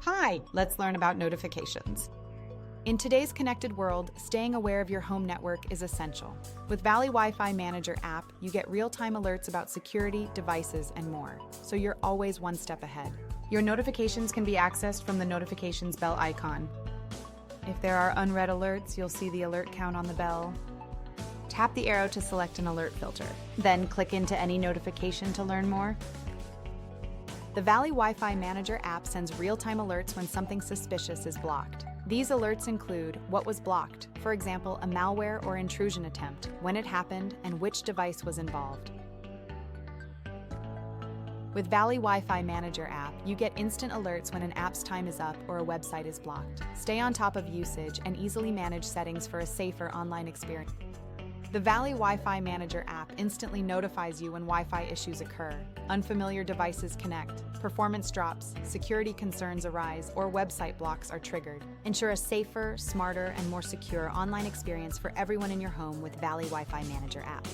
Hi, let's learn about notifications. In today's connected world, staying aware of your home network is essential. With Valley Wi-Fi Manager app, you get real-time alerts about security, devices, and more, so you're always one step ahead. Your notifications can be accessed from the notifications bell icon. If there are unread alerts, you'll see the alert count on the bell. Tap the arrow to select an alert filter, then click into any notification to learn more. The Valley Wi-Fi Manager app sends real-time alerts when something suspicious is blocked. These alerts include what was blocked, for example, a malware or intrusion attempt, when it happened, and which device was involved. With Valley Wi-Fi Manager app, you get instant alerts when an app's time is up or a website is blocked. Stay on top of usage and easily manage settings for a safer online experience. The Valley Wi-Fi Manager app instantly notifies you when Wi-Fi issues occur, unfamiliar devices connect, performance drops, security concerns arise, or website blocks are triggered. Ensure a safer, smarter, and more secure online experience for everyone in your home with Valley Wi-Fi Manager app.